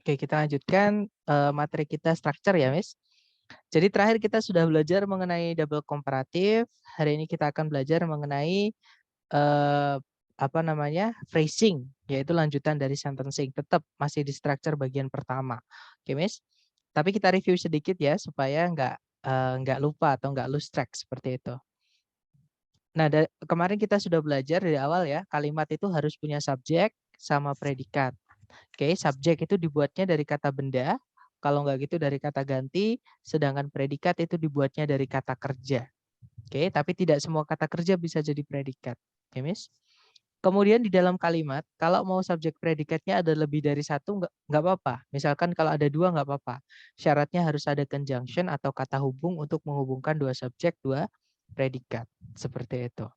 Oke, kita lanjutkan materi kita structure ya, Miss. Jadi terakhir kita sudah belajar mengenai double komparatif. Hari ini kita akan belajar mengenai eh, apa namanya phrasing, yaitu lanjutan dari sentencing. Tetap masih di structure bagian pertama. Oke, Miss. Tapi kita review sedikit ya supaya nggak lupa atau nggak lose track seperti itu. Nah, kemarin kita sudah belajar dari awal ya, kalimat itu harus punya subjek sama predikat. Oke, subjek itu dibuatnya dari kata benda, kalau nggak gitu dari kata ganti, sedangkan predikat itu dibuatnya dari kata kerja. Oke, tapi tidak semua kata kerja bisa jadi predikat. Oke, Miss. Kemudian di dalam kalimat, kalau mau subjek predikatnya ada lebih dari satu, nggak apa-apa. Misalkan kalau ada dua, nggak apa-apa. Syaratnya harus ada conjunction atau kata hubung untuk menghubungkan dua subjek, dua predikat. Seperti itu.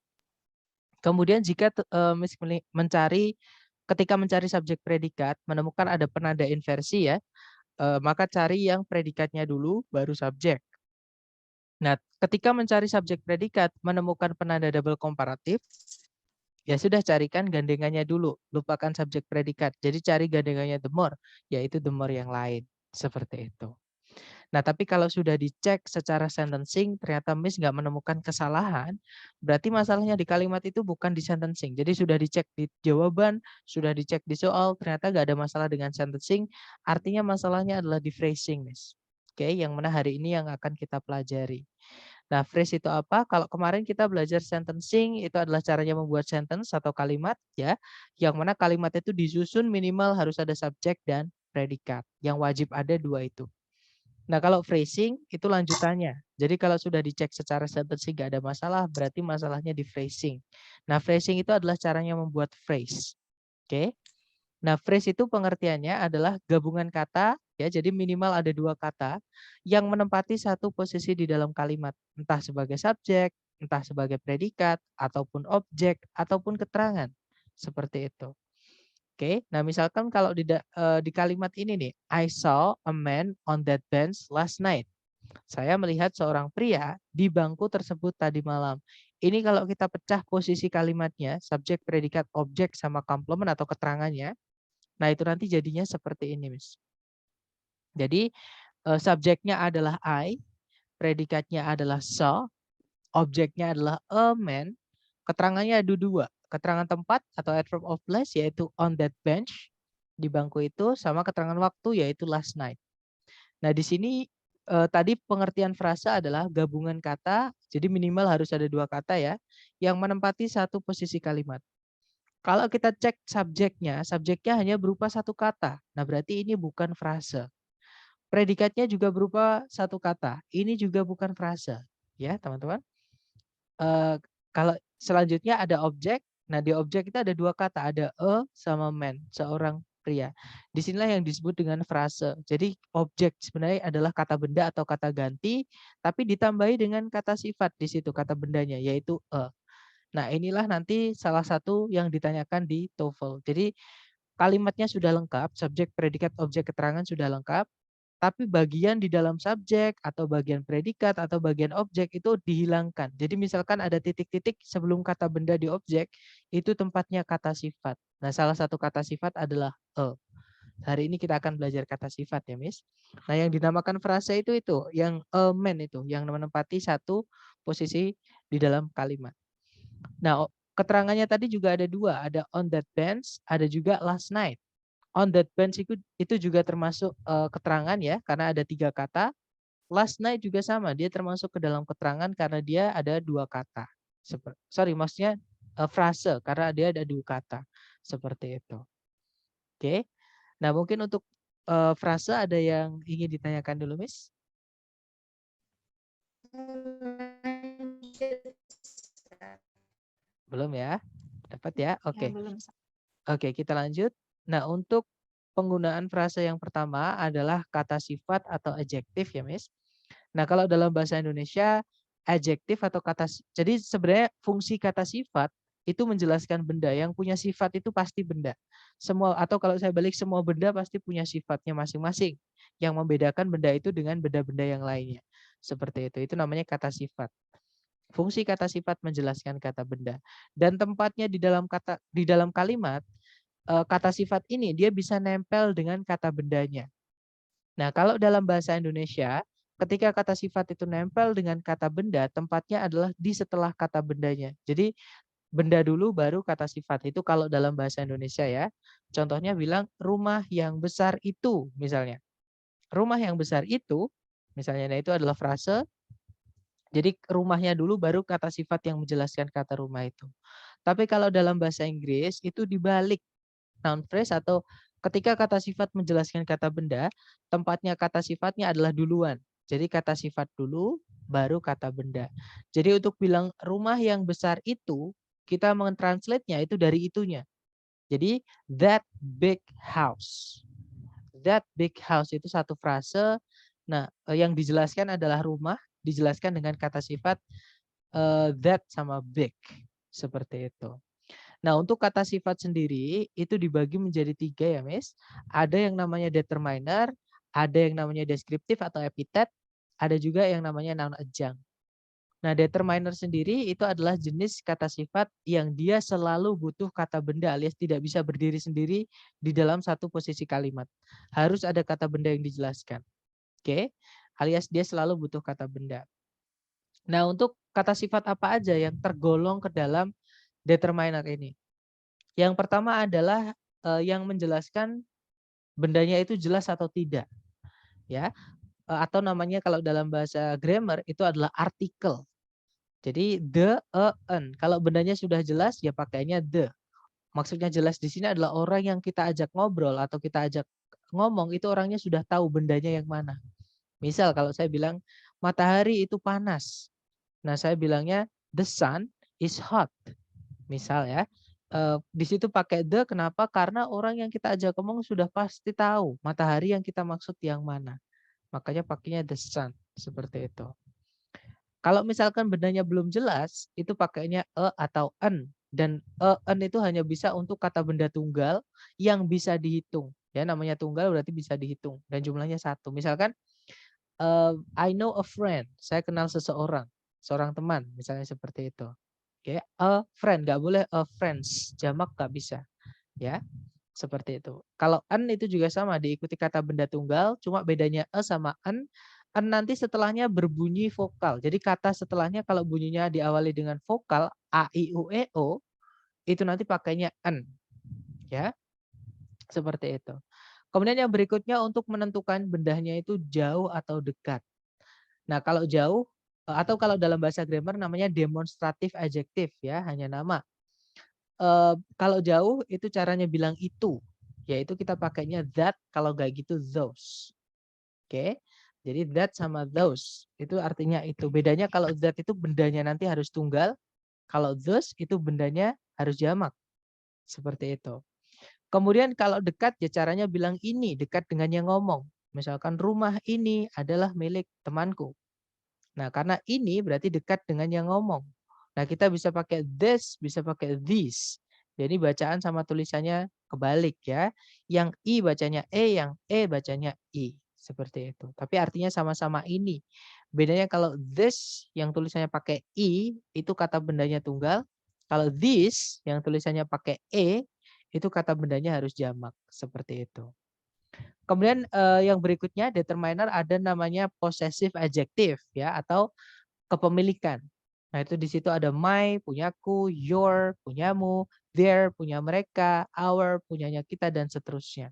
Kemudian jika Miss mencari ketika mencari subjek predikat menemukan ada penanda inversi ya, maka cari yang predikatnya dulu baru subjek. Nah, ketika mencari subjek predikat menemukan penanda double komparatif, ya sudah carikan gandengannya dulu, lupakan subjek predikat. Jadi cari gandengannya the more, yaitu the more yang lain. Seperti itu. Nah, tapi kalau sudah dicek secara sentencing, ternyata Miss nggak menemukan kesalahan, berarti masalahnya di kalimat itu bukan di sentencing. Jadi sudah dicek di jawaban, sudah dicek di soal, ternyata nggak ada masalah dengan sentencing, artinya masalahnya adalah di phrasing, Miss. Oke, yang mana hari ini yang akan kita pelajari. Nah, phrase itu apa? Kalau kemarin kita belajar sentencing, itu adalah caranya membuat sentence atau kalimat, ya, yang mana kalimat itu disusun minimal harus ada subjek dan predikat. Yang wajib ada dua itu. Nah, kalau phrasing itu lanjutannya. Jadi kalau sudah dicek secara sentencing nggak ada masalah, berarti masalahnya di phrasing. Nah, phrasing itu adalah caranya membuat phrase. Oke. Nah, phrase itu pengertiannya adalah gabungan kata, ya. Jadi minimal ada dua kata yang menempati satu posisi di dalam kalimat, entah sebagai subjek, entah sebagai predikat, ataupun objek, ataupun keterangan. Seperti itu. Oke, nah misalkan kalau di kalimat ini nih, I saw a man on that bench last night. Saya melihat seorang pria di bangku tersebut tadi malam. Ini kalau kita pecah posisi kalimatnya, subjek, predikat, objek, sama komplement atau keterangannya, nah itu nanti jadinya seperti ini, Miss. Jadi subjeknya adalah I, predikatnya adalah saw, objeknya adalah a man, keterangannya ada dua. Keterangan tempat atau adverb of place yaitu on that bench, di bangku itu, sama keterangan waktu yaitu last night. Nah, di sini tadi pengertian frasa adalah gabungan kata, jadi minimal harus ada dua kata ya, yang menempati satu posisi kalimat. Kalau kita cek subjeknya hanya berupa satu kata. Nah, berarti ini bukan frase. Predikatnya juga berupa satu kata. Ini juga bukan frase. Ya, teman-teman. Kalau selanjutnya ada objek. Nah, di objek itu ada dua kata, ada a sama man, seorang pria. Disinilah yang disebut dengan frase. Jadi objek sebenarnya adalah kata benda atau kata ganti, tapi ditambahi dengan kata sifat di situ, kata bendanya, yaitu a. Nah, inilah nanti salah satu yang ditanyakan di TOEFL. Jadi kalimatnya sudah lengkap, subjek, predikat, objek, keterangan sudah lengkap, tapi bagian di dalam subjek atau bagian predikat atau bagian objek itu dihilangkan. Jadi misalkan ada titik-titik sebelum kata benda di objek, itu tempatnya kata sifat. Nah, salah satu kata sifat adalah a. Hari ini kita akan belajar kata sifat ya, Miss. Nah, yang dinamakan frase itu yang a man itu, yang menempati satu posisi di dalam kalimat. Nah, keterangannya tadi juga ada dua, ada on that bench, ada juga last night. On that bench itu juga termasuk keterangan ya, karena ada tiga kata. Last night juga sama, dia termasuk ke dalam keterangan karena dia ada dua kata. Maksudnya frase karena dia ada dua kata. Seperti itu. Oke. Nah, mungkin untuk frase ada yang ingin ditanyakan dulu, Miss? Belum ya? Dapat ya? Ya, Oke. belum. Oke, kita lanjut. Nah, untuk penggunaan frase yang pertama adalah kata sifat atau adjektif ya, Miss. Nah, kalau dalam bahasa Indonesia, adjektif atau jadi sebenarnya fungsi kata sifat itu menjelaskan benda. Yang punya sifat itu pasti benda. Semua atau kalau saya balik semua benda pasti punya sifatnya masing-masing. Yang membedakan benda itu dengan benda-benda yang lainnya. Seperti itu. Itu namanya kata sifat. Fungsi kata sifat menjelaskan kata benda dan tempatnya di dalam kalimat kata sifat ini dia bisa nempel dengan kata bendanya. Nah, kalau dalam bahasa Indonesia, ketika kata sifat itu nempel dengan kata benda, tempatnya adalah di setelah kata bendanya. Jadi benda dulu baru kata sifat. Itu kalau dalam bahasa Indonesia ya. Contohnya bilang rumah yang besar itu misalnya. Rumah yang besar itu misalnya, nah itu adalah frase. Jadi rumahnya dulu baru kata sifat yang menjelaskan kata rumah itu. Tapi kalau dalam bahasa Inggris itu dibalik, noun phrase atau ketika kata sifat menjelaskan kata benda, tempatnya kata sifatnya adalah duluan. Jadi kata sifat dulu, baru kata benda. Jadi untuk bilang rumah yang besar itu, kita mentranslate-nya itu dari itunya. Jadi that big house. That big house itu satu frase. Nah, yang dijelaskan adalah rumah, dijelaskan dengan kata sifat that sama big. Seperti itu. Nah, untuk kata sifat sendiri itu dibagi menjadi 3 ya, Miss. Ada yang namanya determiner, ada yang namanya deskriptif atau epitet, ada juga yang namanya noun adjunct. Nah, determiner sendiri itu adalah jenis kata sifat yang dia selalu butuh kata benda alias tidak bisa berdiri sendiri di dalam satu posisi kalimat. Harus ada kata benda yang dijelaskan. Oke? Alias dia selalu butuh kata benda. Nah, untuk kata sifat apa aja yang tergolong ke dalam determiner ini? Yang pertama adalah yang menjelaskan bendanya itu jelas atau tidak, ya. Atau namanya kalau dalam bahasa grammar itu adalah artikel. Jadi the, an. Kalau bendanya sudah jelas ya pakainya the. Maksudnya jelas di sini adalah orang yang kita ajak ngobrol atau kita ajak ngomong itu orangnya sudah tahu bendanya yang mana. Misal kalau saya bilang matahari itu panas. Nah, saya bilangnya the sun is hot. Misal ya. Di situ pakai the kenapa? Karena orang yang kita ajak ngomong sudah pasti tahu matahari yang kita maksud yang mana. Makanya pakainya the sun seperti itu. Kalau misalkan bendanya belum jelas, itu pakainya atau an. Dan an itu hanya bisa untuk kata benda tunggal yang bisa dihitung. Ya, namanya tunggal berarti bisa dihitung dan jumlahnya 1. Misalkan I know a friend, saya kenal seseorang, seorang teman, misalnya seperti itu. Oke, a friend, nggak boleh a friends, jamak nggak bisa, ya, seperti itu. Kalau an itu juga sama, diikuti kata benda tunggal, cuma bedanya a sama an nanti setelahnya berbunyi vokal. Jadi kata setelahnya kalau bunyinya diawali dengan vokal a, i, u, e, o, itu nanti pakainya an, ya, seperti itu. Kemudian yang berikutnya untuk menentukan bendanya itu jauh atau dekat. Nah, kalau jauh atau kalau dalam bahasa grammar namanya demonstratif adjektif ya, hanya nama. Kalau jauh itu caranya bilang itu, yaitu kita pakainya that, kalau nggak gitu those. Oke. Jadi that sama those itu artinya itu. Bedanya kalau that itu bendanya nanti harus tunggal, kalau those itu bendanya harus jamak. Seperti itu. Kemudian kalau dekat ya caranya bilang ini, dekat dengan yang ngomong. Misalkan rumah ini adalah milik temanku. Nah, karena ini berarti dekat dengan yang ngomong. Nah, kita bisa pakai this, bisa pakai this. Jadi bacaan sama tulisannya kebalik ya. Yang I bacanya E, yang E bacanya I. Seperti itu. Tapi artinya sama-sama ini. Bedanya kalau this yang tulisannya pakai I, itu kata bendanya tunggal. Kalau this yang tulisannya pakai E, itu kata bendanya harus jamak. Seperti itu. Kemudian yang berikutnya determiner ada namanya possessive adjective ya atau kepemilikan. Nah, itu di situ ada my, punyaku, your, punyamu, their, punya mereka, our, punyanya kita dan seterusnya.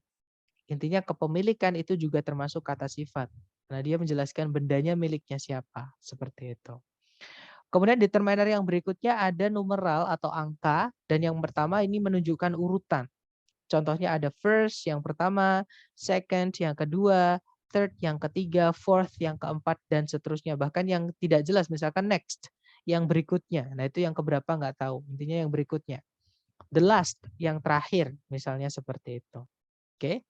Intinya kepemilikan itu juga termasuk kata sifat. Nah, dia menjelaskan bendanya miliknya siapa, seperti itu. Kemudian determiner yang berikutnya ada numeral atau angka dan yang pertama ini menunjukkan urutan. Contohnya ada first yang pertama, second yang kedua, third yang ketiga, fourth yang keempat, dan seterusnya. Bahkan yang tidak jelas, misalkan next, yang berikutnya. Nah itu yang keberapa nggak tahu, intinya yang berikutnya. The last, yang terakhir, misalnya seperti itu. Oke.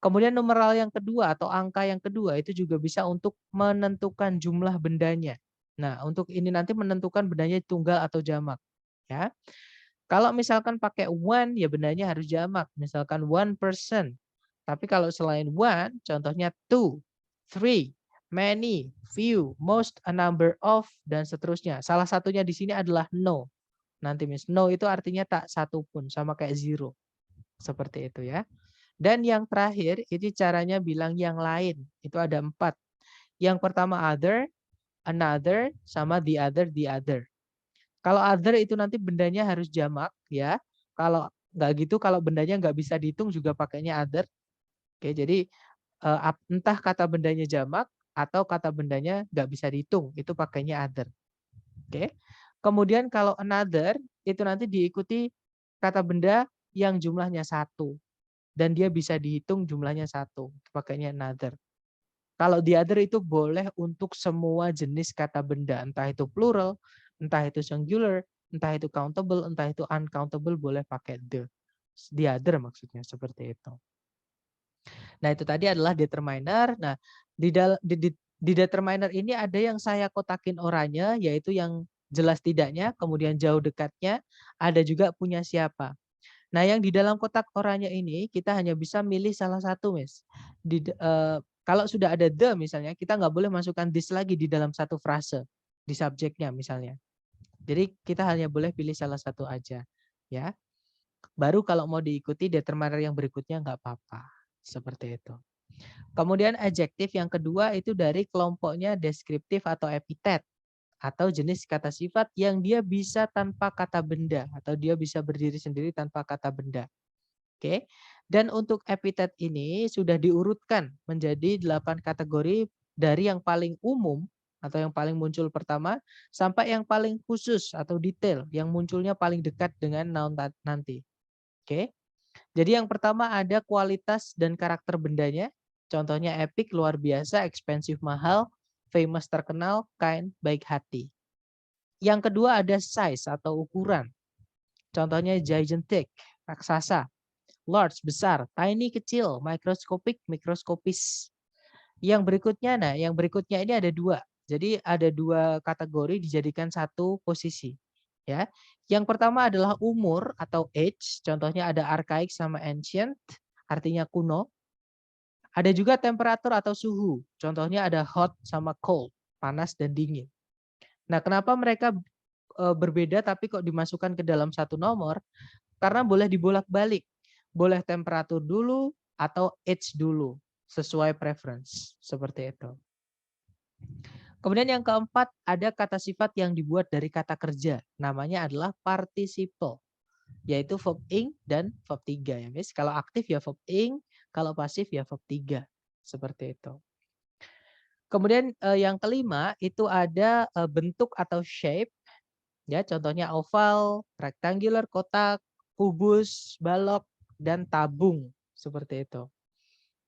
Kemudian numeral yang kedua atau angka yang kedua itu juga bisa untuk menentukan jumlah bendanya. Nah untuk ini nanti menentukan bendanya tunggal atau jamak. Ya. Kalau misalkan pakai one, ya bendanya harus jamak. Misalkan 1%. Tapi kalau selain one, contohnya two, three, many, few, most, a number of, dan seterusnya. Salah satunya di sini adalah no. Nanti Miss, no itu artinya tak satu pun, sama kayak zero. Seperti itu ya. Dan yang terakhir, ini caranya bilang yang lain. Itu ada 4. Yang pertama other, another, sama the other, the other. Kalau other itu nanti bendanya harus jamak ya. Kalau nggak gitu, kalau bendanya nggak bisa dihitung juga pakainya other. Oke, jadi entah kata bendanya jamak atau kata bendanya nggak bisa dihitung, itu pakainya other. Oke. Kemudian kalau another itu nanti diikuti kata benda yang jumlahnya 1 dan dia bisa dihitung jumlahnya 1, pakainya another. Kalau the other itu boleh untuk semua jenis kata benda, entah itu plural, entah itu singular, entah itu countable, entah itu uncountable, boleh pakai the. The other maksudnya seperti itu. Nah, itu tadi adalah determiner. Nah, di determiner ini ada yang saya kotakin oranye, yaitu yang jelas tidaknya, kemudian jauh dekatnya, ada juga punya siapa. Nah, yang di dalam kotak oranye ini kita hanya bisa milih salah satu, Miss. Kalau sudah ada the misalnya, kita nggak boleh masukkan this lagi di dalam satu frase di subjeknya misalnya. Jadi kita hanya boleh pilih salah satu aja, ya. Baru kalau mau diikuti determiner yang berikutnya nggak apa-apa, seperti itu. Kemudian adjektif yang kedua itu dari kelompoknya deskriptif atau epitet atau jenis kata sifat yang dia bisa tanpa kata benda atau dia bisa berdiri sendiri tanpa kata benda. Oke. Dan untuk epitet ini sudah diurutkan menjadi 8 kategori dari yang paling umum atau yang paling muncul pertama sampai yang paling khusus atau detail yang munculnya paling dekat dengan noun nanti. Oke. Jadi yang pertama ada kualitas dan karakter bendanya. Contohnya epic, luar biasa, expensive, mahal, famous, terkenal, kind, baik hati. Yang kedua ada size atau ukuran. Contohnya gigantic, raksasa, large, besar, tiny, kecil, microscopic, mikroskopis. Yang berikutnya ini ada 2. Jadi ada 2 kategori dijadikan satu posisi. Ya. Yang pertama adalah umur atau age, contohnya ada archaic sama ancient, artinya kuno. Ada juga temperatur atau suhu, contohnya ada hot sama cold, panas dan dingin. Nah, kenapa mereka berbeda tapi kok dimasukkan ke dalam satu nomor? Karena boleh dibolak-balik, boleh temperatur dulu atau age dulu, sesuai preference, seperti itu. Kemudian yang keempat, ada kata sifat yang dibuat dari kata kerja. Namanya adalah participle, yaitu verb ing dan verb 3 ya, Miss. Kalau aktif ya verb ing, kalau pasif ya verb 3. Seperti itu. Kemudian yang kelima itu ada bentuk atau shape. Ya, contohnya oval, rectangular, kotak, kubus, balok, dan tabung. Seperti itu.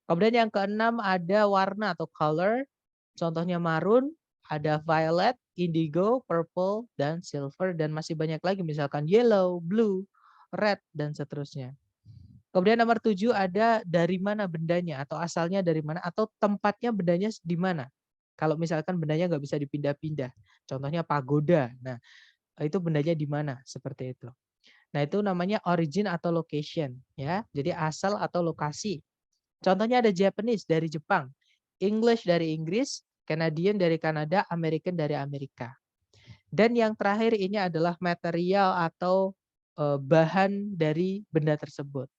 Kemudian yang keenam ada warna atau color. Contohnya maroon, ada violet, indigo, purple, dan silver. Dan masih banyak lagi misalkan yellow, blue, red, dan seterusnya. Kemudian nomor 7 ada dari mana bendanya atau asalnya dari mana atau tempatnya bendanya di mana. Kalau misalkan bendanya nggak bisa dipindah-pindah. Contohnya pagoda. Nah, itu bendanya di mana seperti itu. Nah, itu namanya origin atau location ya. Jadi asal atau lokasi. Contohnya ada Japanese dari Jepang, English dari Inggris, Canadian dari Kanada, American dari Amerika. Dan yang terakhir ini adalah material atau bahan dari benda tersebut.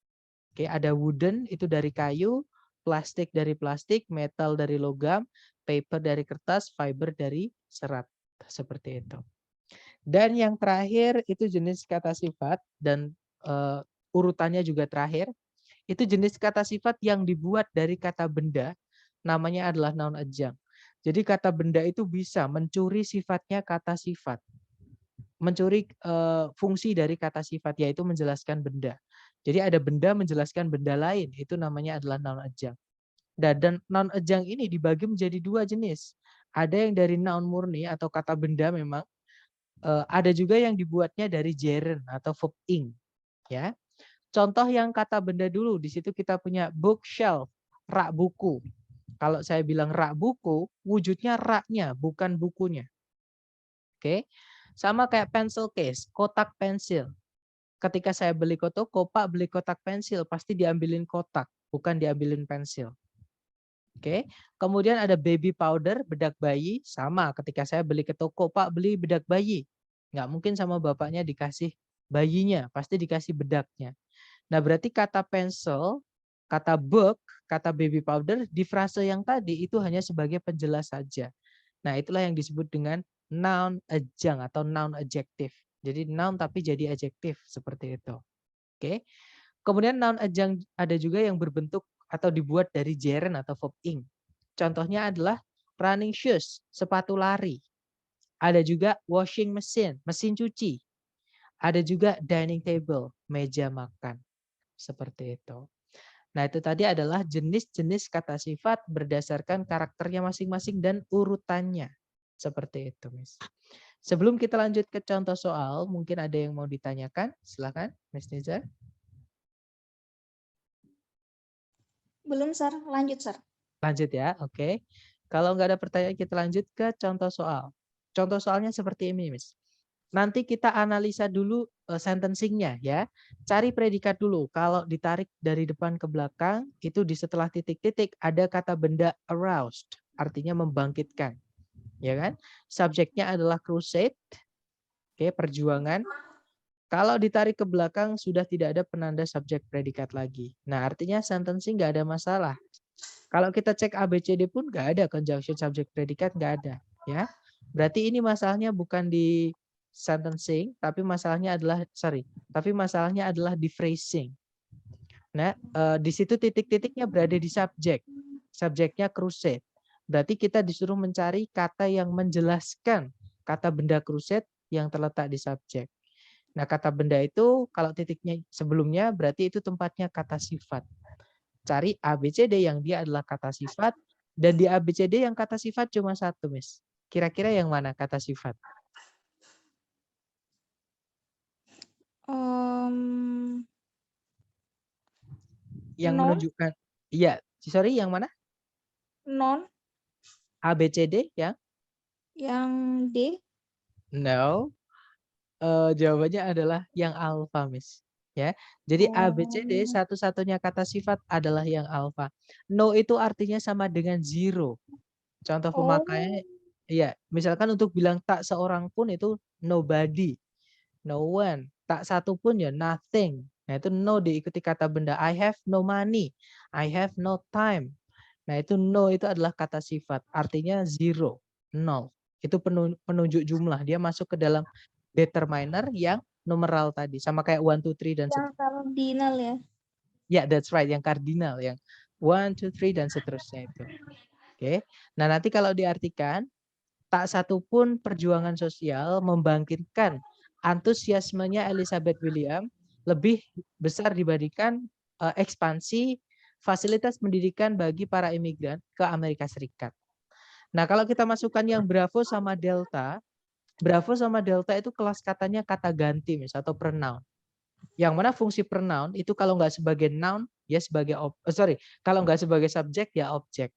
Oke, ada wooden itu dari kayu, plastik dari plastik, metal dari logam, paper dari kertas, fiber dari serat. Seperti itu. Dan yang terakhir itu jenis kata sifat dan urutannya juga terakhir. Itu jenis kata sifat yang dibuat dari kata benda, namanya adalah noun adjunct. Jadi kata benda itu bisa mencuri sifatnya kata sifat. Mencuri fungsi dari kata sifat, yaitu menjelaskan benda. Jadi ada benda menjelaskan benda lain, itu namanya adalah noun adjunct. Dan noun adjunct ini dibagi menjadi 2 jenis. Ada yang dari noun murni atau kata benda memang, ada juga yang dibuatnya dari gerund atau verb ing. Ya. Contoh yang kata benda dulu, di situ kita punya bookshelf, rak buku. Kalau saya bilang rak buku, wujudnya raknya, bukan bukunya. Oke. Sama kayak pencil case, kotak pensil. Ketika saya beli ke toko, Pak beli kotak pensil, pasti diambilin kotak, bukan diambilin pensil. Oke. Kemudian ada baby powder, bedak bayi, sama ketika saya beli ke toko, Pak beli bedak bayi. Nggak mungkin sama bapaknya dikasih bayinya, pasti dikasih bedaknya. Nah, berarti kata pencil, kata book, kata baby powder di frase yang tadi itu hanya sebagai penjelas saja. Nah, itulah yang disebut dengan noun adjunct atau noun adjective. Jadi noun tapi jadi adjektif seperti itu. Oke. Kemudian noun adjunct ada juga yang berbentuk atau dibuat dari gerund atau verb ing. Contohnya adalah running shoes, sepatu lari. Ada juga washing machine, mesin cuci. Ada juga dining table, meja makan. Seperti itu. Nah, itu tadi adalah jenis-jenis kata sifat berdasarkan karakternya masing-masing dan urutannya. Seperti itu, Miss. Sebelum kita lanjut ke contoh soal, mungkin ada yang mau ditanyakan? Silakan, Miss Niza. Belum, Sir. Lanjut, Sir. Lanjut ya, oke. Kalau nggak ada pertanyaan, kita lanjut ke contoh soal. Contoh soalnya seperti ini, Miss. Nanti kita analisa dulu sentencing-nya ya. Cari predikat dulu. Kalau ditarik dari depan ke belakang, itu di setelah titik-titik ada kata benda aroused, artinya membangkitkan. Ya kan? Subjeknya adalah crusade, oke, perjuangan. Kalau ditarik ke belakang sudah tidak ada penanda subjek predikat lagi. Nah, artinya sentencing nggak ada masalah. Kalau kita cek ABCD pun nggak ada conjunction subject predikat, nggak ada, ya. Berarti ini masalahnya bukan di sentencing, tapi masalahnya adalah di phrasing. Nah, di situ titik-titiknya berada di subjek. Subjeknya crusade. Berarti kita disuruh mencari kata yang menjelaskan kata benda crusade yang terletak di subjek. Nah, kata benda itu kalau titiknya sebelumnya berarti itu tempatnya kata sifat. Cari ABCD yang dia adalah kata sifat, dan di ABCD yang kata sifat cuma satu, Miss. Kira-kira yang mana kata sifat? Yang Non, menunjukkan, iya, sorry, yang mana? non, ABCD yang? yang D. No. Jawabannya adalah yang alfa, Miss. Ya, jadi ABCD Oh, satu-satunya kata sifat adalah yang alfa. No itu artinya sama dengan zero. Contoh oh, pemakaiannya, iya, misalkan untuk bilang tak seorang pun itu nobody, no one, tak satu pun ya nothing. Nah itu no diikuti kata benda. I have no money, I have no time. Nah itu no itu adalah kata sifat, artinya zero, nol. Itu penunjuk jumlah. Dia masuk ke dalam determiner yang numeral tadi, sama kayak 1, 2, 3 dan yang seterusnya. kardinal ya. Ya, that's right, yang kardinal, yang 1, 2, 3 dan seterusnya itu. Oke. Nah, nanti kalau diartikan, tak satu pun perjuangan sosial membangkitkan antusiasmenya Elizabeth William lebih besar dibandingkan ekspansi fasilitas pendidikan bagi para imigran ke Amerika Serikat. Nah, kalau kita masukkan yang Bravo sama Delta itu kelas katanya kata ganti, Miss, atau pronoun. Yang mana fungsi pronoun itu kalau nggak sebagai noun, ya sebagai kalau nggak sebagai subjek ya objek.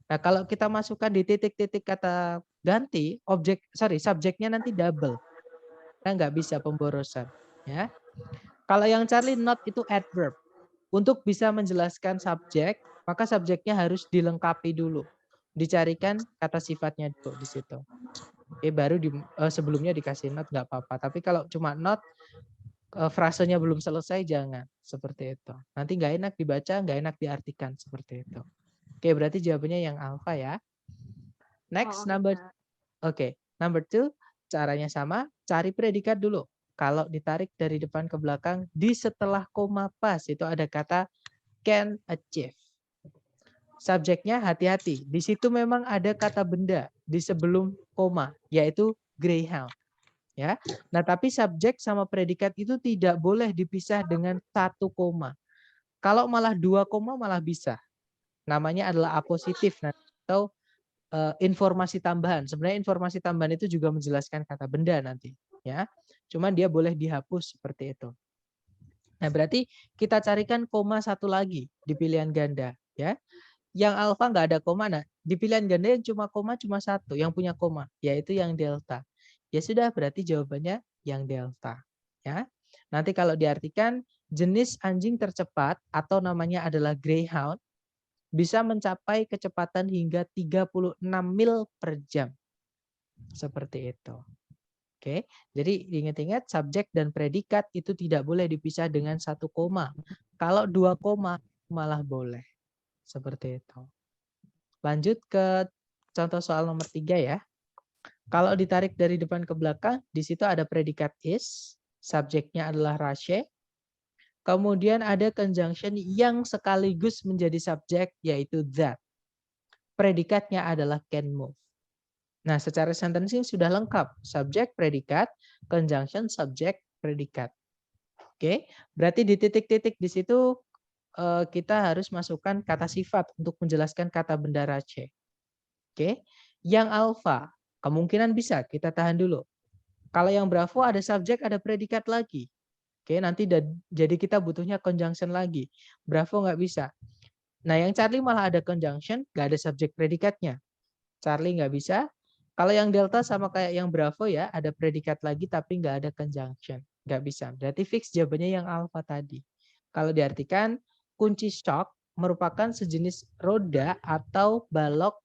Nah, kalau kita masukkan di titik-titik kata ganti, subjeknya nanti double. Nah, nggak bisa pemborosan. Ya. Kalau yang Charlie not itu adverb. Untuk bisa menjelaskan subjek, maka subjeknya harus dilengkapi dulu. Dicarikan kata sifatnya dulu di situ. Baru sebelumnya dikasih not nggak apa-apa. Tapi kalau cuma not, frasenya belum selesai jangan. Seperti itu. Nanti nggak enak dibaca, nggak enak diartikan. Seperti itu. Oke, berarti jawabannya yang alfa ya. Next, number 2, caranya sama, cari predikat dulu. Kalau ditarik dari depan ke belakang, di setelah koma pas itu ada kata can achieve. Subjeknya hati-hati. Di situ memang ada kata benda di sebelum koma, yaitu greyhound. Ya. Nah, tapi subjek sama predikat itu tidak boleh dipisah dengan 1 koma. Kalau malah 2 koma malah bisa. Namanya adalah apositif atau informasi tambahan. Sebenarnya informasi tambahan itu juga menjelaskan kata benda nanti, ya. Cuman dia boleh dihapus seperti itu. Nah, berarti kita carikan koma satu lagi di pilihan ganda, ya. Yang alfa nggak ada koma, nah di pilihan ganda yang cuma satu, yang punya koma, yaitu yang delta. Ya sudah, berarti jawabannya yang delta, ya. Nanti kalau diartikan jenis anjing tercepat atau namanya adalah greyhound bisa mencapai kecepatan hingga 36 mil per jam. Seperti itu. Oke, jadi ingat-ingat subjek dan predikat itu tidak boleh dipisah dengan 1 koma. Kalau 2 koma malah boleh. Seperti itu. Lanjut ke contoh soal nomor 3 ya. Kalau ditarik dari depan ke belakang, di situ ada predikat is, subjeknya adalah Rashe. Kemudian ada conjunction yang sekaligus menjadi subjek, yaitu that. Predikatnya adalah can move. Nah, secara sentencing sudah lengkap. Subjek, predikat, conjunction, subjek, predikat. Oke, berarti di titik-titik di situ kita harus masukkan kata sifat untuk menjelaskan kata benda Rashe. Oke, yang alfa kemungkinan bisa kita tahan dulu. Kalau yang bravo ada subjek, ada predikat lagi. Oke, nanti jadi kita butuhnya conjunction lagi. Bravo nggak bisa. Nah, yang Charlie malah ada conjunction, nggak ada subjek predikatnya. Charlie nggak bisa. Kalau yang delta sama kayak yang bravo ya, ada predikat lagi tapi nggak ada conjunction. Nggak bisa. Berarti fix jawabannya yang alfa tadi. Kalau diartikan, kunci shock merupakan sejenis roda atau balok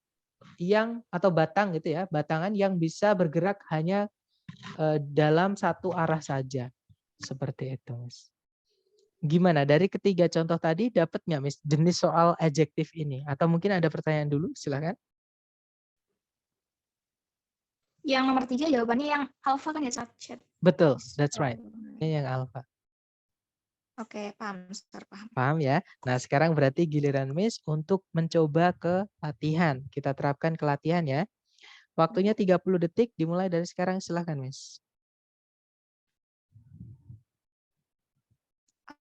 yang atau batang gitu ya, batangan yang bisa bergerak hanya dalam satu arah saja. Seperti itu, Mas. Gimana dari ketiga contoh tadi dapat nggak, Miss, jenis soal adjektif ini? Atau mungkin ada pertanyaan dulu, silakan. Yang nomor 3 jawabannya yang alfa kan ya, Chat? Betul, that's right. Ini yang alfa. Oke, paham, paham. Paham ya? Nah, sekarang berarti giliran Miss untuk mencoba ke latihan. Kita terapkan ke latihan ya. Waktunya 30 detik dimulai dari sekarang, silakan, Miss.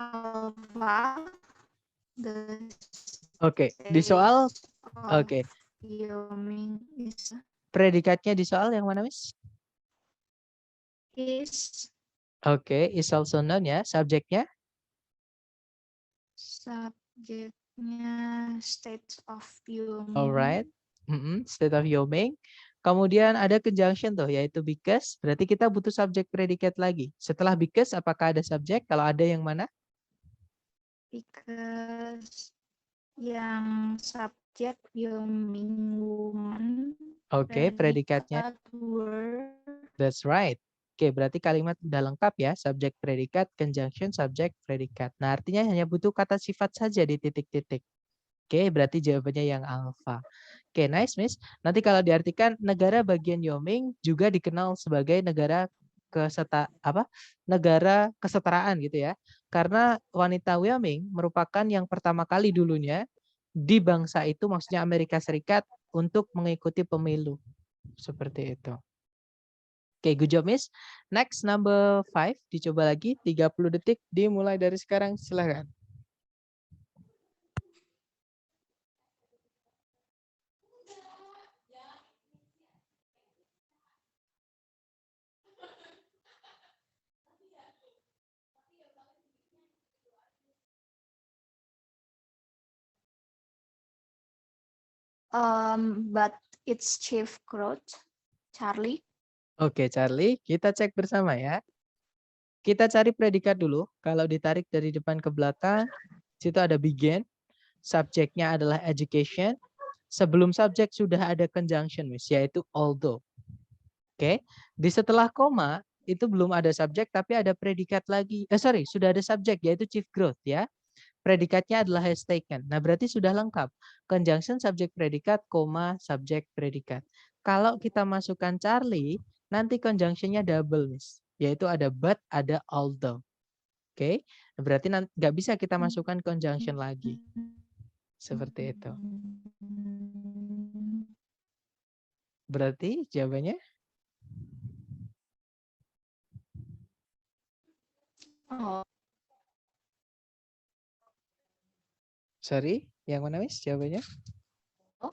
Alfa. Oke, di soal oke. Predikatnya di soal yang mana, Miss? Is. Oke, is also known ya. Subjeknya? Subjeknya state of Wyoming. Alright. State of Wyoming. Kemudian ada conjunction tuh, yaitu because. Berarti kita butuh subjek predikat lagi. Setelah because, apakah ada subjek? Kalau ada yang mana? Because yang subjek Wyoming woman. Oke, predikatnya. Were. That's right. Oke, berarti kalimat udah lengkap ya. Subjek, predikat, conjunction, subjek, predikat. Nah, artinya hanya butuh kata sifat saja di titik-titik. Oke, berarti jawabannya yang alfa. Oke, nice, Miss. Nanti kalau diartikan negara bagian Wyoming juga dikenal sebagai negara negara kesetaraan gitu ya. Karena wanita Wyoming merupakan yang pertama kali dulunya di bangsa itu, maksudnya Amerika Serikat, untuk mengikuti pemilu. Seperti itu. Oke, good job, Miss. Next, number 5. Dicoba lagi, 30 detik dimulai dari sekarang, silakan. But its chief growth, Charlie. Oke, Charlie, kita cek bersama ya. Kita cari predikat dulu. Kalau ditarik dari depan ke belakang, situ ada begin. Subjeknya adalah education. Sebelum subjek sudah ada conjunction, Miss, yaitu although. Oke, di setelah koma itu belum ada subjek tapi ada predikat lagi. Sudah ada subjek yaitu chief growth ya. Predikatnya adalah has taken. Nah, berarti sudah lengkap. Conjunction subjek predikat, koma subjek predikat. Kalau kita masukkan Charlie, nanti conjunctionnya double, Miss. Yaitu ada but, ada although. Oke, berarti nggak bisa kita masukkan conjunction lagi. Seperti itu. Berarti jawabannya? Oh. Sorry, yang mana, Miss, jawabannya? Oh.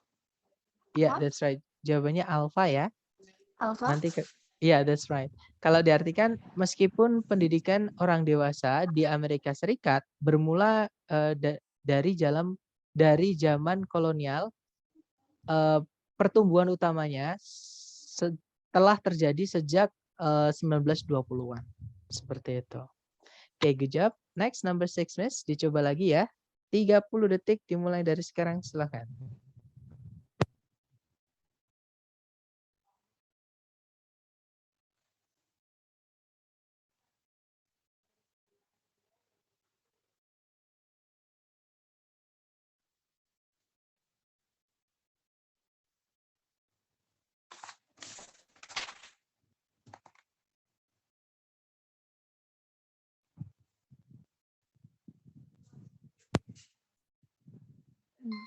Ya, that's right. Jawabannya alpha ya. Alpha? Nanti ya, that's right. Kalau diartikan, meskipun pendidikan orang dewasa di Amerika Serikat bermula dari zaman kolonial, pertumbuhan utamanya telah terjadi sejak 1920-an. Seperti itu. Oke, good job. Next, number 6, Miss. Dicoba lagi ya. 30 detik dimulai dari sekarang, silakan.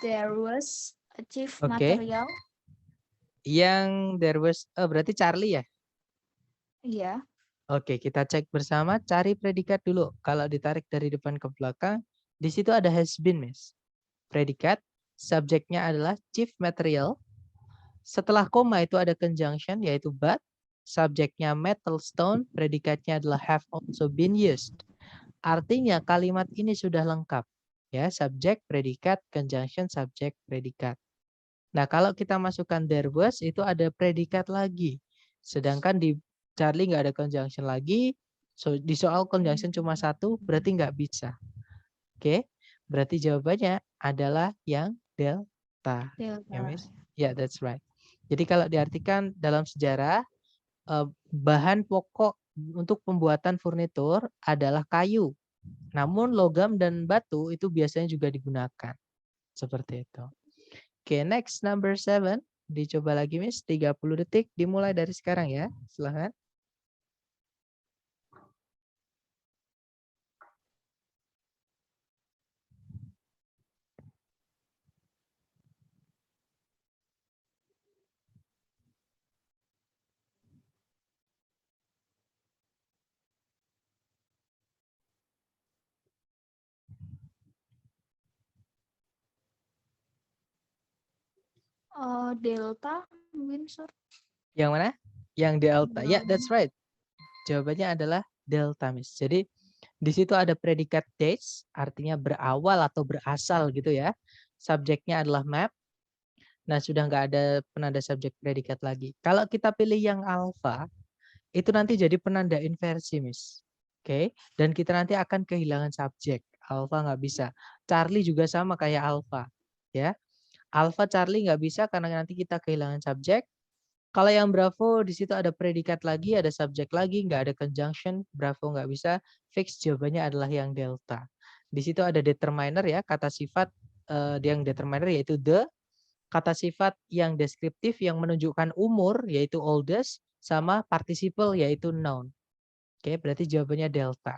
There was a chief Oke. material. Yang there was, berarti Charlie ya? Iya. Oke, kita cek bersama, cari predikat dulu. Kalau ditarik dari depan ke belakang, di situ ada has been, Miss. Predikat, subjeknya adalah chief material. Setelah koma itu ada conjunction, yaitu but. Subjeknya metal stone, predikatnya adalah have also been used. Artinya kalimat ini sudah lengkap. Ya, subjek, predikat, conjunction, subjek, predikat. Nah, kalau kita masukkan there was, itu ada predikat lagi. Sedangkan di Charlie nggak ada conjunction lagi. So, di soal conjunction cuma satu, berarti nggak bisa. Oke, berarti jawabannya adalah yang delta. Ya, Delta. Miss? Ya, that's right. Jadi kalau diartikan dalam sejarah, bahan pokok untuk pembuatan furnitur adalah kayu. Namun logam dan batu itu biasanya juga digunakan. Seperti itu. Oke, next number 7. Dicoba lagi, Miss. 30 detik dimulai dari sekarang ya. Silahkan. Delta mungkin, Sir. Yang mana? Yang delta. Ya, yeah, that's right. Jawabannya adalah delta, Miss. Jadi di situ ada predikat dates, artinya berawal atau berasal gitu ya. Subjeknya adalah map. Nah, sudah nggak ada penanda subjek predikat lagi. Kalau kita pilih yang alpha, itu nanti jadi penanda inversi, Miss. Oke, dan kita nanti akan kehilangan subjek. Alpha nggak bisa. Charlie juga sama kayak alpha. Ya, alpha Charlie nggak bisa karena nanti kita kehilangan subjek. Kalau yang Bravo di situ ada predikat lagi, ada subjek lagi, nggak ada conjunction, Bravo nggak bisa. Fix jawabannya adalah yang delta. Di situ ada determiner ya, kata sifat yang determiner yaitu the, kata sifat yang deskriptif yang menunjukkan umur yaitu oldest, sama participle yaitu noun. Oke, berarti jawabannya delta.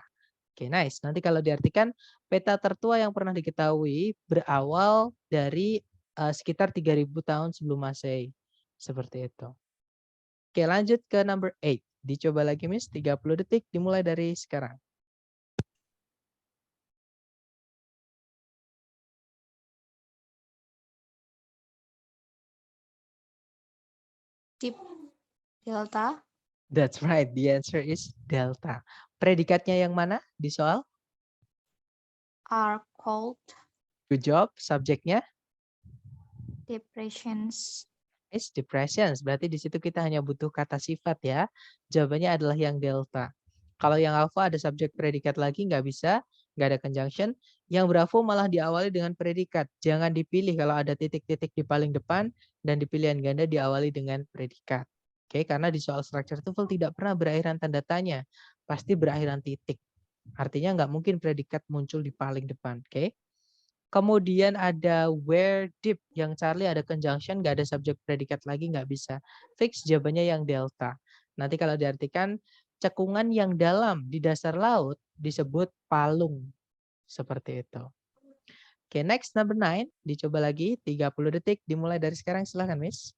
Oke, nice. Nanti kalau diartikan peta tertua yang pernah diketahui berawal dari sekitar 3000 tahun sebelum Masehi. Seperti itu. Oke, lanjut ke number 8. Dicoba lagi, Miss. 30 detik dimulai dari sekarang. Tip delta. That's right. The answer is delta. Predikatnya yang mana di soal? Are called Good job. Subjeknya depressions. is depressions. Berarti di situ kita hanya butuh kata sifat ya. Jawabannya adalah yang delta. Kalau yang alpha ada subjek predikat lagi nggak bisa, nggak ada conjunction. Yang bravo malah diawali dengan predikat. Jangan dipilih kalau ada titik-titik di paling depan dan di pilihan ganda diawali dengan predikat. Oke, karena di soal structure TOEFL tidak pernah berakhiran tanda tanya, pasti berakhiran titik. Artinya nggak mungkin predikat muncul di paling depan. Oke. Kemudian ada where deep yang Charlie ada conjunction, nggak ada subjek predikat lagi, nggak bisa. Fix jawabannya yang delta. Nanti kalau diartikan cekungan yang dalam di dasar laut disebut palung. Seperti itu. Oke, next number 9. Dicoba lagi 30 detik dimulai dari sekarang. Silahkan, Miss.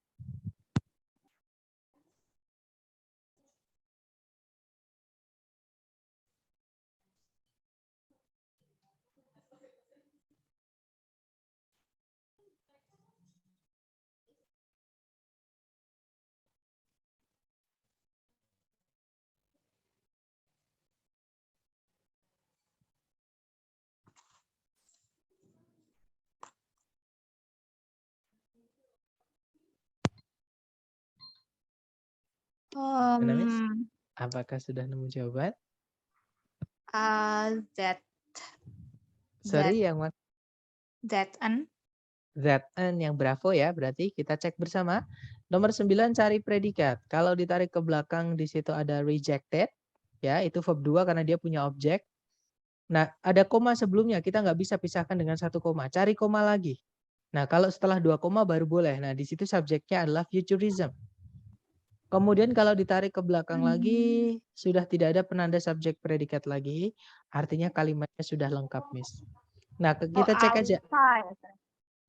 Mana, Miss? Apakah sudah nemu jawaban? That Sorry, yang mana? ZN. ZN yang bravo ya, berarti kita cek bersama. Nomor 9 cari predikat. Kalau ditarik ke belakang di situ ada rejected, ya itu verb 2 karena dia punya objek. Nah, ada koma sebelumnya, kita nggak bisa pisahkan dengan satu koma. Cari koma lagi. Nah, kalau setelah 2 koma baru boleh. Nah, di situ subjeknya adalah futurism. Kemudian kalau ditarik ke belakang lagi, sudah tidak ada penanda subjek predikat lagi, artinya kalimatnya sudah lengkap, Miss. Nah, kita cek aja.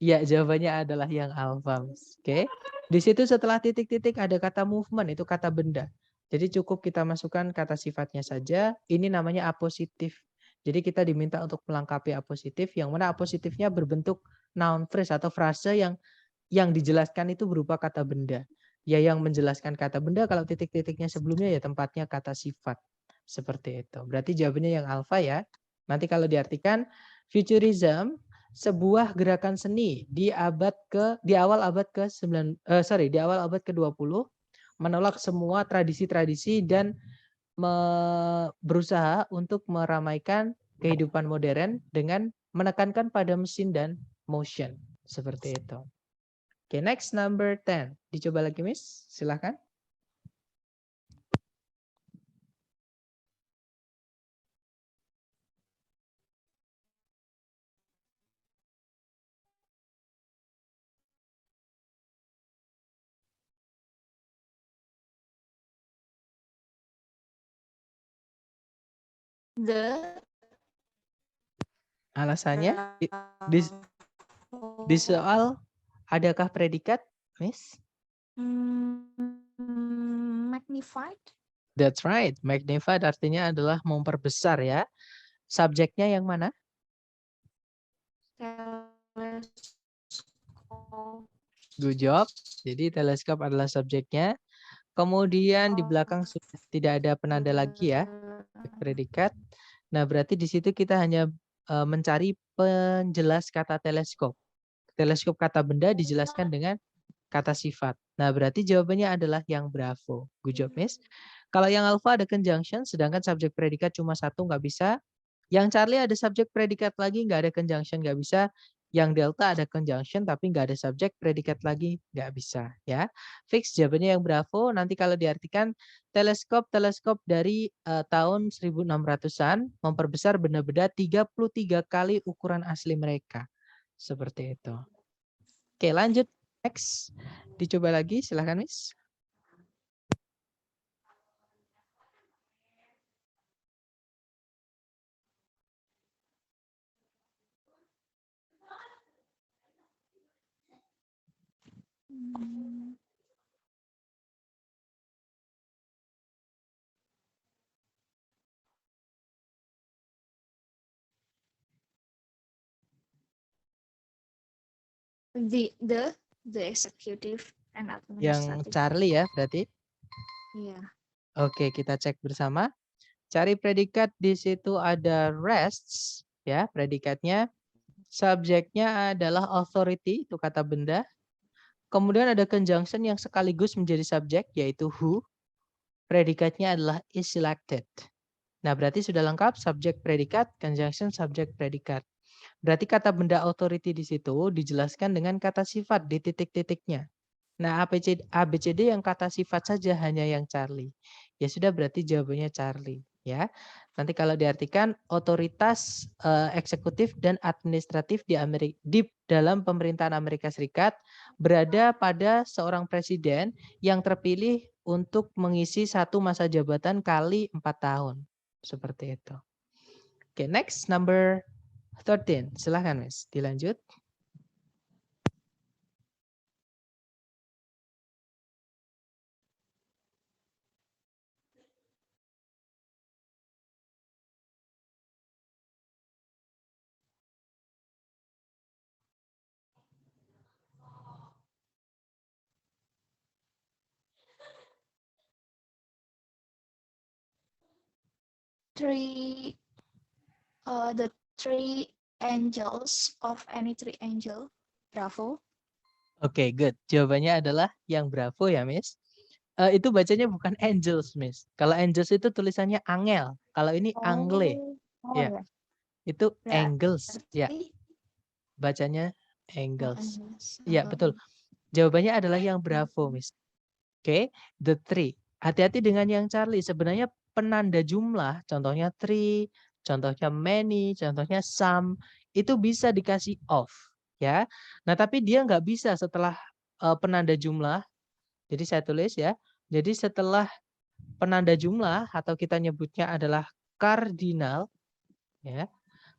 Ya, jawabannya adalah yang alpha, Miss. Oke. Di situ setelah titik-titik ada kata movement, itu kata benda. Jadi cukup kita masukkan kata sifatnya saja. Ini namanya apositif. Jadi kita diminta untuk melengkapi apositif, yang mana apositifnya berbentuk noun phrase atau frase yang dijelaskan itu berupa kata benda. Ya, yang menjelaskan kata benda kalau titik-titiknya sebelumnya ya tempatnya kata sifat. Seperti itu. Berarti jawabannya yang alpha ya. Nanti kalau diartikan futurism sebuah gerakan seni di awal abad di awal abad ke-20 menolak semua tradisi-tradisi dan berusaha untuk meramaikan kehidupan modern dengan menekankan pada mesin dan motion. Seperti itu. Oke, next number 10. Dicoba lagi, Miss. Silahkan. The Alasannya di soal adakah predikat, Miss? magnified. That's right. Magnified artinya adalah memperbesar ya. Subjeknya yang mana? Teleskop. Good job. Jadi teleskop adalah subjeknya. Kemudian di belakang sudah tidak ada penanda lagi ya. Predikat. Nah, berarti di situ kita hanya mencari penjelas kata teleskop. Teleskop kata benda dijelaskan dengan kata sifat. Nah, berarti jawabannya adalah yang bravo. Good job, Miss. Kalau yang alpha ada conjunction, sedangkan subjek predikat cuma satu nggak bisa. Yang Charlie ada subjek predikat lagi, nggak ada conjunction, nggak bisa. Yang Delta ada conjunction, tapi nggak ada subjek predikat lagi, nggak bisa. Ya, fix jawabannya yang bravo. Nanti kalau diartikan teleskop dari tahun 1600-an memperbesar benda-benda 33 kali ukuran asli mereka. Seperti itu. Oke, lanjut. Next. Dicoba lagi, silahkan, Miss. The executive and Yang administrative. Charlie ya, berarti. Iya. Oke, kita cek bersama. Cari predikat di situ ada rests, ya, predikatnya. Subjeknya adalah authority, itu kata benda. Kemudian ada conjunction yang sekaligus menjadi subjek, yaitu who. Predikatnya adalah is selected. Nah, berarti sudah lengkap subjek predikat, conjunction subjek predikat. Berarti kata benda authority di situ dijelaskan dengan kata sifat di titik-titiknya. Nah, ABCD yang kata sifat saja hanya yang Charlie. Ya sudah berarti jawabannya Charlie, ya. Nanti kalau diartikan otoritas eksekutif dan administratif di dalam pemerintahan Amerika Serikat berada pada seorang presiden yang terpilih untuk mengisi satu masa jabatan kali 4 tahun. Seperti itu. Oke, next number 13. Silahkan, Miss. Dilanjut. The three angels of any three angel. Bravo. Oke, good. Jawabannya adalah yang bravo ya, Miss. Itu bacanya bukan angels, Miss. Kalau angels itu tulisannya angel. Kalau ini angle. Ya, Ya. itu angles. Ya, Berarti bacanya angles. angels. Ya, betul. Jawabannya adalah yang bravo, Miss. Oke, the three. Hati-hati dengan yang Charlie. Sebenarnya penanda jumlah, contohnya three, contohnya many, contohnya some, itu bisa dikasih off. Ya, nah tapi dia nggak bisa setelah penanda jumlah. Jadi saya tulis ya. Jadi setelah penanda jumlah atau kita nyebutnya adalah kardinal, ya.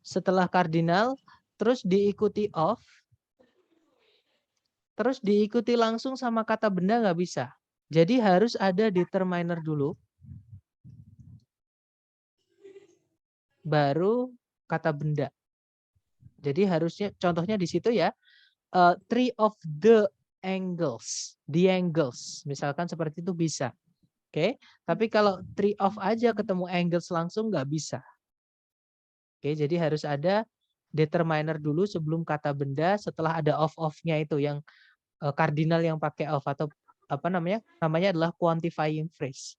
Setelah kardinal terus diikuti of, terus diikuti langsung sama kata benda nggak bisa. Jadi harus ada determiner dulu, baru kata benda. Jadi harusnya contohnya di situ ya, three of the angles, misalkan seperti itu bisa. Oke, tapi kalau three of aja ketemu angles langsung nggak bisa. Oke, jadi harus ada determiner dulu sebelum kata benda, setelah ada of-nya itu yang kardinal yang pakai of atau apa namanya? Namanya adalah quantifying phrase.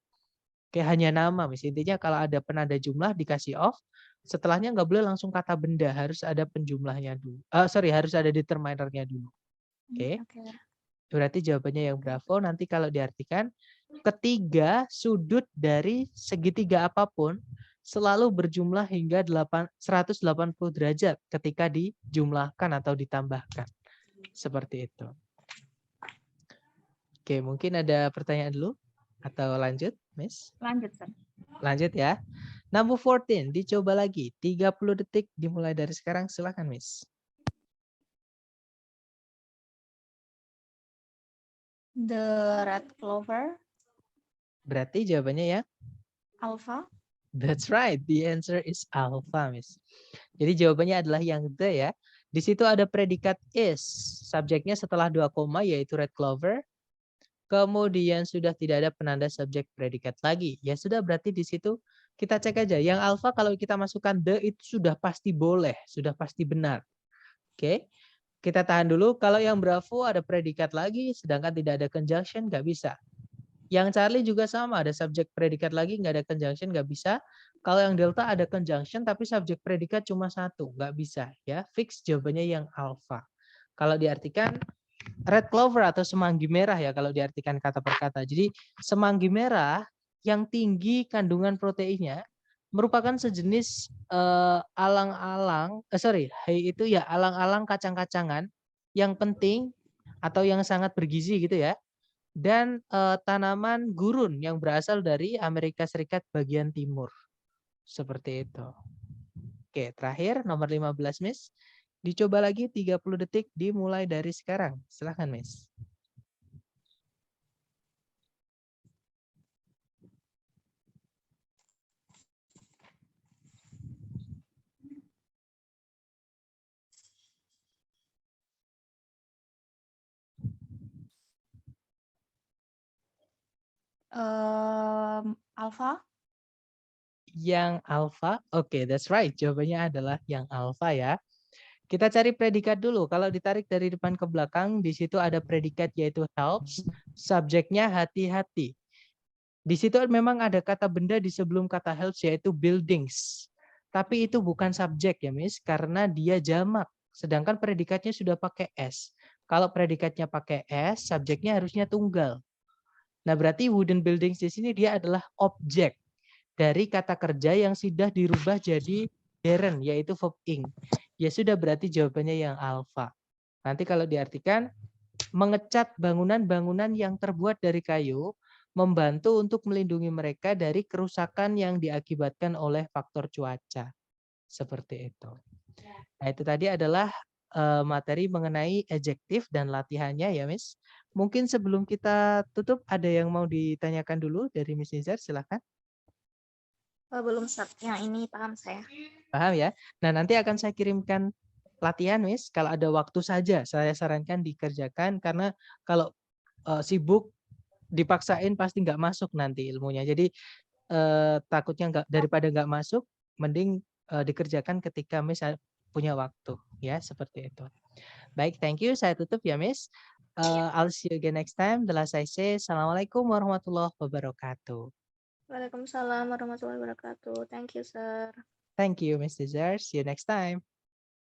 Kayak hanya nama, intinya kalau ada penanda jumlah dikasih of, setelahnya nggak boleh langsung kata benda, harus ada penjumlahnya dulu. Harus ada determinernya dulu. Oke, Oke. berarti jawabannya yang bravo. Nanti kalau diartikan, ketiga sudut dari segitiga apapun selalu berjumlah hingga 180 derajat ketika dijumlahkan atau ditambahkan. Seperti itu. Oke, mungkin ada pertanyaan dulu atau lanjut, Miss? Lanjut, Sir. Lanjut ya. Number 14, dicoba lagi. 30 detik dimulai dari sekarang. Silakan, Miss. The red clover, Berarti jawabannya ya? alpha. That's right. The answer is alpha, Miss. Jadi jawabannya adalah yang the ya. Di situ ada predikat is. Subjeknya setelah 2 koma yaitu red clover. Kemudian sudah tidak ada penanda subjek predikat lagi. Ya sudah, berarti di situ kita cek aja. Yang alpha kalau kita masukkan the itu sudah pasti boleh, sudah pasti benar. Oke. Kita tahan dulu. Kalau yang bravo ada predikat lagi, sedangkan tidak ada conjunction, nggak bisa. Yang Charlie juga sama, ada subjek predikat lagi, nggak ada conjunction, nggak bisa. Kalau yang delta ada conjunction, tapi subjek predikat cuma satu, nggak bisa. Ya, fix jawabannya yang alpha. Kalau diartikan red clover atau semanggi merah ya, kalau diartikan kata per kata. Jadi semanggi merah yang tinggi kandungan proteinnya merupakan sejenis alang-alang, itu ya alang-alang kacang-kacangan yang penting atau yang sangat bergizi gitu ya. Dan tanaman gurun yang berasal dari Amerika Serikat bagian timur. Seperti itu. Oke, terakhir nomor 15, Miss. Dicoba lagi 30 detik dimulai dari sekarang. Silahkan, Miss. Alpha. Yang alpha, oke, that's right. Jawabannya adalah yang alpha ya. Kita cari predikat dulu. Kalau ditarik dari depan ke belakang, di situ ada predikat yaitu helps. Subjeknya hati-hati. Di situ memang ada kata benda di sebelum kata helps yaitu buildings. Tapi itu bukan subjek ya, Miss, karena dia jamak. Sedangkan predikatnya sudah pakai S. Kalau predikatnya pakai S, subjeknya harusnya tunggal. Nah, berarti wooden buildings di sini dia adalah objek dari kata kerja yang sudah dirubah jadi gerund, yaitu verb ing. Ya sudah, berarti jawabannya yang alpha. Nanti kalau diartikan, mengecat bangunan-bangunan yang terbuat dari kayu, membantu untuk melindungi mereka dari kerusakan yang diakibatkan oleh faktor cuaca. Seperti itu. Nah, itu tadi adalah materi mengenai adjektif dan latihannya ya, Miss. Mungkin sebelum kita tutup, ada yang mau ditanyakan dulu dari Miss Nizar, silakan. Belum, Sir. Yang ini paham saya. Paham ya? Nah, nanti akan saya kirimkan latihan, Miss. Kalau ada waktu saja, saya sarankan dikerjakan. Karena kalau sibuk, dipaksain pasti nggak masuk nanti ilmunya. Jadi takutnya daripada nggak masuk, mending dikerjakan ketika Miss punya waktu. Ya, seperti itu. Baik, thank you. Saya tutup ya, Miss. I'll see you again next time. The last I say, Assalamualaikum warahmatullahi wabarakatuh. Waalaikumsalam warahmatullahi wabarakatuh. Thank you, Sir. Thank you, Miss Nizar. See you next time.